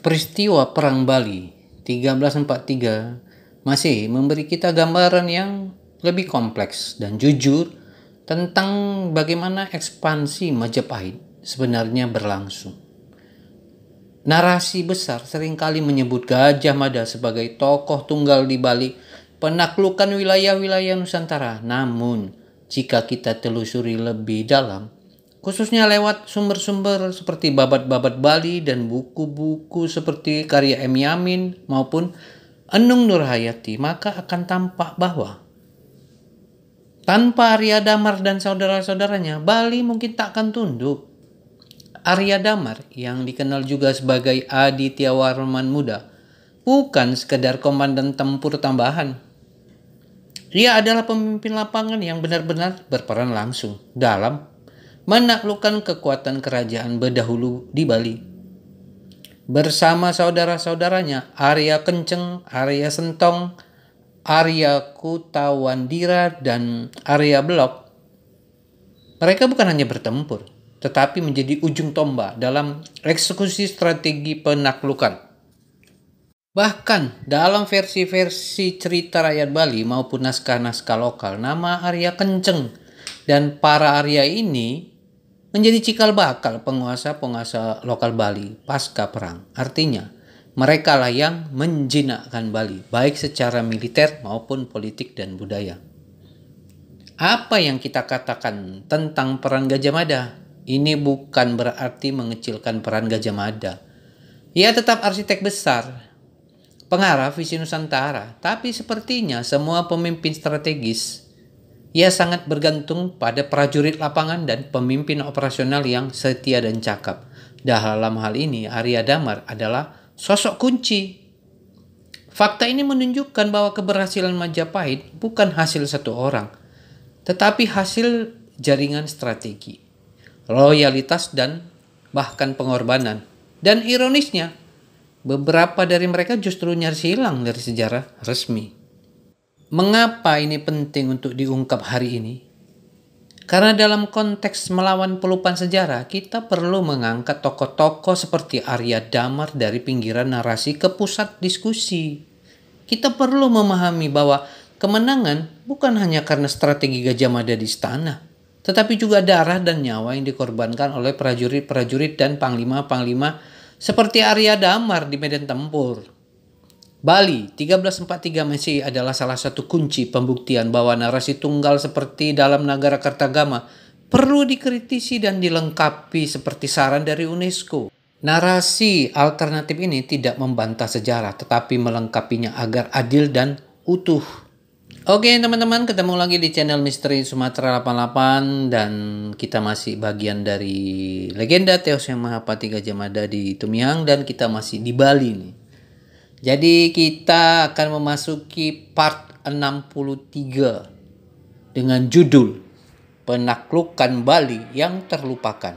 Peristiwa Perang Bali 1343 masih memberi kita gambaran yang lebih kompleks dan jujur tentang bagaimana ekspansi Majapahit sebenarnya berlangsung. Narasi besar seringkali menyebut Gajah Mada sebagai tokoh tunggal di balik penaklukan wilayah-wilayah Nusantara. Namun, jika kita telusuri lebih dalam, khususnya lewat sumber-sumber seperti Babat-Babat Bali dan buku-buku seperti karya M. Yamin maupun Enung Nurhayati, maka akan tampak bahwa tanpa Arya Damar dan saudara-saudaranya, Bali mungkin tak akan tunduk. Arya Damar yang dikenal juga sebagai Aditya Warman Muda bukan sekedar komandan tempur tambahan. Dia adalah pemimpin lapangan yang benar-benar berperan langsung dalam menaklukkan kekuatan kerajaan berdahulu di Bali. Bersama saudara-saudaranya Arya Kenceng, Arya Sentong, Arya Kutawandira, dan Arya Blok, mereka bukan hanya bertempur, tetapi menjadi ujung tombak dalam eksekusi strategi penaklukan. Bahkan dalam versi-versi cerita rakyat Bali maupun naskah-naskah lokal, nama Arya Kenceng dan para Arya ini menjadi cikal bakal penguasa-penguasa lokal Bali pasca perang. Artinya, mereka lah yang menjinakkan Bali, baik secara militer maupun politik dan budaya. Apa yang kita katakan tentang peran Gajah Mada? Ini bukan berarti mengecilkan peran Gajah Mada. Ia tetap arsitek besar, pengarah visi Nusantara, tapi sepertinya semua pemimpin strategis, ia sangat bergantung pada prajurit lapangan dan pemimpin operasional yang setia dan cakap. Dalam hal ini, Arya Damar adalah sosok kunci. Fakta ini menunjukkan bahwa keberhasilan Majapahit bukan hasil satu orang, tetapi hasil jaringan strategi, loyalitas, dan bahkan pengorbanan. Dan ironisnya, beberapa dari mereka justru nyaris hilang dari sejarah resmi. Mengapa ini penting untuk diungkap hari ini? Karena dalam konteks melawan pelupan sejarah, kita perlu mengangkat tokoh-tokoh seperti Arya Damar dari pinggiran narasi ke pusat diskusi. Kita perlu memahami bahwa kemenangan bukan hanya karena strategi Gajah Mada di istana, tetapi juga darah dan nyawa yang dikorbankan oleh prajurit-prajurit dan panglima-panglima seperti Arya Damar di medan tempur. Bali 1343 Masehi adalah salah satu kunci pembuktian bahwa narasi tunggal seperti dalam Nagara Kertagama perlu dikritisi dan dilengkapi seperti saran dari UNESCO. Narasi alternatif ini tidak membantah sejarah tetapi melengkapinya agar adil dan utuh. Oke teman-teman, ketemu lagi di channel Misteri Sumatera 88 dan kita masih bagian dari legenda Teos Yang Mahapati Gajah Mada di Tumihang dan kita masih di Bali nih. Jadi kita akan memasuki part 63 dengan judul Penaklukan Bali yang Terlupakan.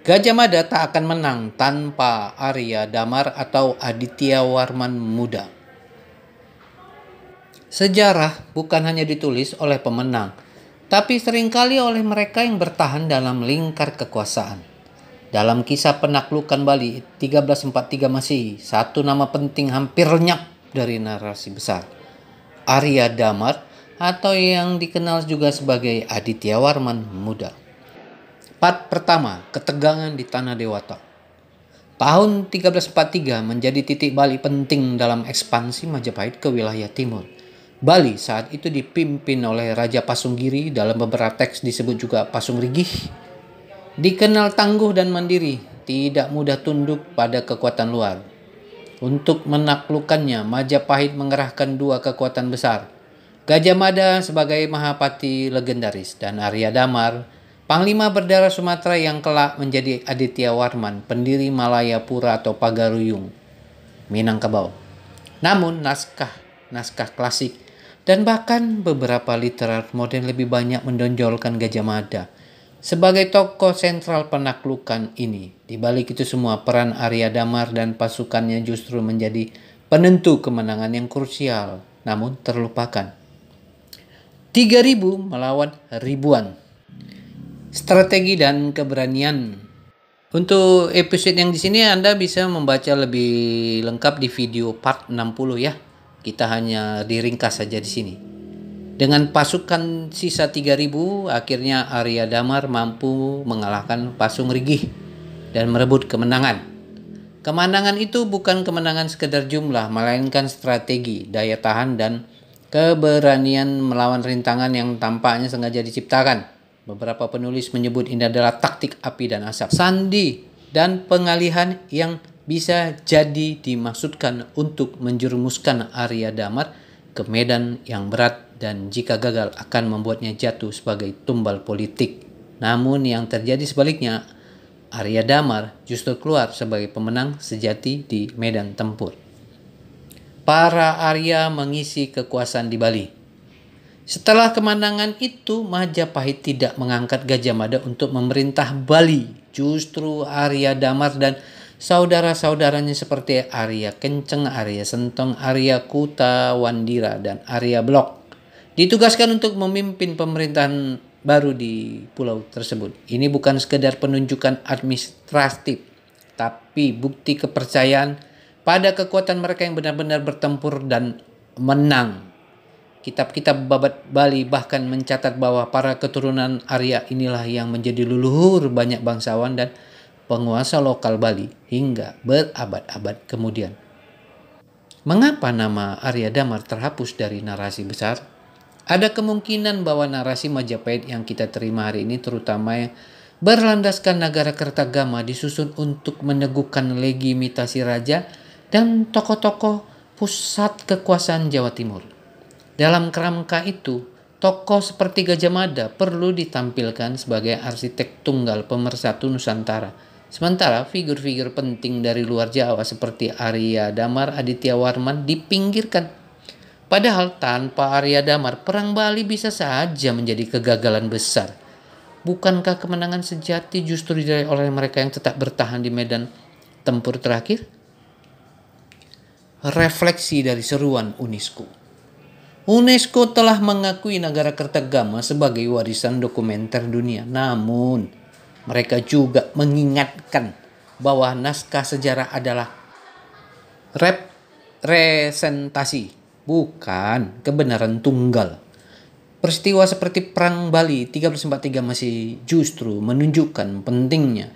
Gajah Mada tak akan menang tanpa Arya Damar atau Aditya Warman Muda. Sejarah bukan hanya ditulis oleh pemenang, tapi seringkali oleh mereka yang bertahan dalam lingkar kekuasaan. Dalam kisah penaklukan Bali 1343 Masehi, satu nama penting hampir lenyap dari narasi besar. Arya Damar atau yang dikenal juga sebagai Aditya Warman Muda. Part pertama, ketegangan di Tanah Dewata. Tahun 1343 menjadi titik balik penting dalam ekspansi Majapahit ke wilayah timur. Bali saat itu dipimpin oleh Raja Pasunggiri, dalam beberapa teks disebut juga Pasungrigih. Dikenal tangguh dan mandiri, tidak mudah tunduk pada kekuatan luar. Untuk menaklukkannya, Majapahit mengerahkan dua kekuatan besar. Gajah Mada sebagai Mahapati legendaris dan Arya Damar, Panglima berdarah Sumatera yang kelak menjadi Aditya Warman, pendiri Malayapura atau Pagaruyung, Minangkabau. Namun naskah klasik dan bahkan beberapa literatur modern lebih banyak menonjolkan Gajah Mada sebagai tokoh sentral penaklukan ini. Di balik itu semua, peran Arya Damar dan pasukannya justru menjadi penentu kemenangan yang krusial, namun terlupakan. 3.000 melawan ribuan. Strategi dan keberanian Untuk episode yang di sini Anda bisa membaca lebih lengkap di video part 60 ya. Kita hanya diringkas saja di sini. Dengan pasukan sisa 3.000, akhirnya Arya Damar mampu mengalahkan Pasung Rigih dan merebut kemenangan. Kemenangan itu bukan kemenangan sekedar jumlah, melainkan strategi, daya tahan, dan keberanian melawan rintangan yang tampaknya sengaja diciptakan. Beberapa penulis menyebut ini adalah taktik api dan asap, sandi, dan pengalihan yang bisa jadi dimaksudkan untuk menjerumuskan Arya Damar ke medan yang berat dan jika gagal akan membuatnya jatuh sebagai tumbal politik. Namun yang terjadi sebaliknya, Arya Damar justru keluar sebagai pemenang sejati di medan tempur. Para Arya mengisi kekuasaan di Bali. Setelah kemenangan itu, Majapahit tidak mengangkat Gajah Mada untuk memerintah Bali. Justru Arya Damar dan saudara-saudaranya seperti Arya Kenceng, Arya Sentong, Arya Kutawandira, dan Arya Blok ditugaskan untuk memimpin pemerintahan baru di pulau tersebut. Ini bukan sekedar penunjukan administratif, tapi bukti kepercayaan pada kekuatan mereka yang benar-benar bertempur dan menang. Kitab-kitab babat Bali bahkan mencatat bahwa para keturunan Arya inilah yang menjadi leluhur banyak bangsawan dan penguasa lokal Bali hingga berabad-abad kemudian. Mengapa nama Arya Damar terhapus dari narasi besar? Ada kemungkinan bahwa narasi Majapahit yang kita terima hari ini, terutama yang berlandaskan Nagara Kertagama, disusun untuk meneguhkan legitimasi raja dan tokoh-tokoh pusat kekuasaan Jawa Timur. Dalam kerangka itu, tokoh seperti Gajah Mada perlu ditampilkan sebagai arsitek tunggal pemersatu Nusantara. Sementara figur-figur penting dari luar Jawa seperti Arya Damar, Aditya Warman dipinggirkan. Padahal tanpa Arya Damar, perang Bali bisa saja menjadi kegagalan besar. Bukankah kemenangan sejati justru diraih oleh mereka yang tetap bertahan di medan tempur terakhir? Refleksi dari seruan UNESCO. UNESCO telah mengakui Nagara Kertagama sebagai warisan dokumenter dunia. Namun, mereka juga mengingatkan bahwa naskah sejarah adalah representasi, bukan kebenaran tunggal. Peristiwa seperti Perang Bali 1343 masih justru menunjukkan pentingnya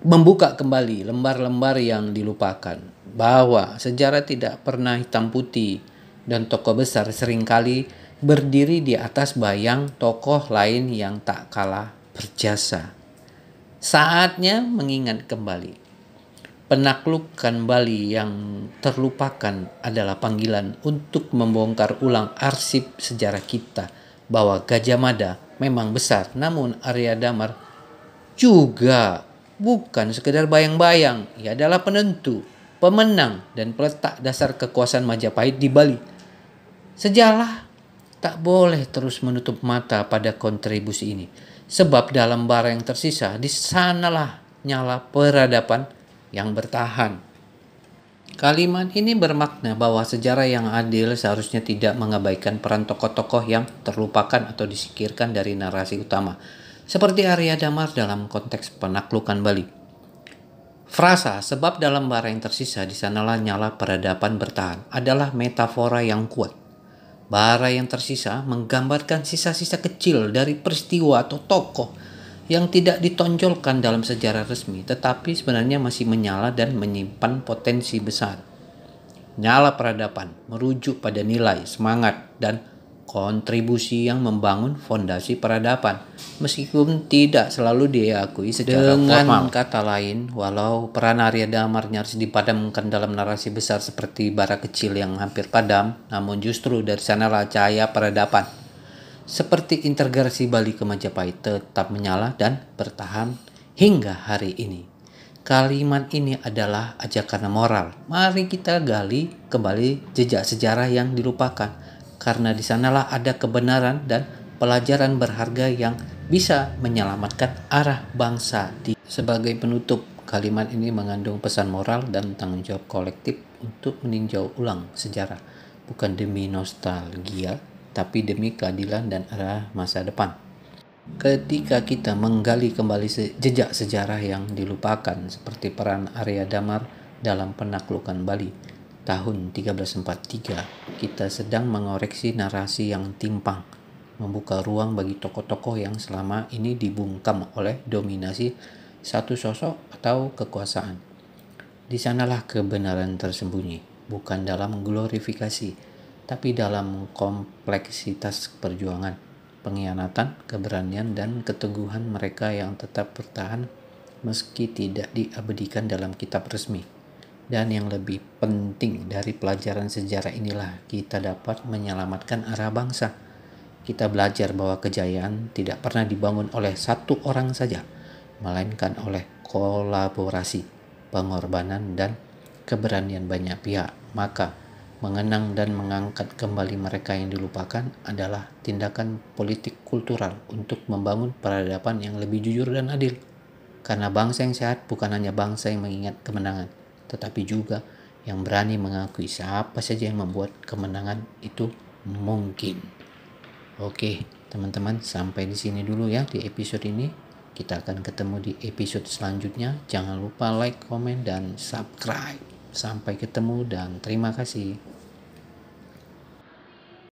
membuka kembali lembar-lembar yang dilupakan. Bahwa sejarah tidak pernah hitam putih dan tokoh besar seringkali berdiri di atas bayang tokoh lain yang tak kalah berjasa. Saatnya mengingat kembali. Penaklukan Bali yang terlupakan adalah panggilan untuk membongkar ulang arsip sejarah kita bahwa Gajah Mada memang besar, namun Arya Damar juga bukan sekedar bayang-bayang. Ia adalah penentu, pemenang, dan peletak dasar kekuasaan Majapahit di Bali. Sejarah tak boleh terus menutup mata pada kontribusi ini, sebab dalam bara yang tersisa, di sanalah nyala peradaban yang bertahan. Kalimat ini bermakna bahwa sejarah yang adil seharusnya tidak mengabaikan peran tokoh-tokoh yang terlupakan atau disingkirkan dari narasi utama, seperti Arya Damar dalam konteks penaklukan Bali. Frasa sebab dalam bara yang tersisa di sanalah nyala peradaban bertahan adalah metafora yang kuat. Bara yang tersisa menggambarkan sisa-sisa kecil dari peristiwa atau tokoh yang tidak ditonjolkan dalam sejarah resmi, tetapi sebenarnya masih menyala dan menyimpan potensi besar. Nyala peradaban merujuk pada nilai, semangat, dan kontribusi yang membangun fondasi peradaban, meskipun tidak selalu diakui secara formal. Dengan kata lain, walau peran Arya Damar nyaris dipadamkan dalam narasi besar seperti bara kecil yang hampir padam, namun justru dari sanalah cahaya peradaban, seperti integrasi Bali ke Majapahit, tetap menyala dan bertahan hingga hari ini. Kalimat ini adalah ajakan moral. Mari kita gali kembali jejak sejarah yang dilupakan, karena di sanalah ada kebenaran dan pelajaran berharga yang bisa menyelamatkan arah bangsa. Sebagai penutup, kalimat ini mengandung pesan moral dan tanggung jawab kolektif untuk meninjau ulang sejarah, bukan demi nostalgia, tapi demi keadilan dan arah masa depan. Ketika kita menggali kembali jejak sejarah yang dilupakan seperti peran Arya Damar dalam penaklukan Bali tahun 1343, kita sedang mengoreksi narasi yang timpang, membuka ruang bagi tokoh-tokoh yang selama ini dibungkam oleh dominasi satu sosok atau kekuasaan. Di sanalah kebenaran tersembunyi, bukan dalam glorifikasi, tapi dalam kompleksitas perjuangan, pengkhianatan, keberanian, dan keteguhan mereka yang tetap bertahan meski tidak diabadikan dalam kitab resmi. Dan yang lebih penting dari pelajaran sejarah inilah kita dapat menyelamatkan arah bangsa. Kita belajar bahwa kejayaan tidak pernah dibangun oleh satu orang saja, melainkan oleh kolaborasi, pengorbanan, dan keberanian banyak pihak. Maka mengenang dan mengangkat kembali mereka yang dilupakan adalah tindakan politik kultural untuk membangun peradaban yang lebih jujur dan adil. Karena bangsa yang sehat bukan hanya bangsa yang mengingat kemenangan, tetapi juga yang berani mengakui siapa saja yang membuat kemenangan itu mungkin. Oke, teman-teman, sampai di sini dulu ya di episode ini. Kita akan ketemu di episode selanjutnya. Jangan lupa like, komen, dan subscribe. Sampai ketemu dan terima kasih.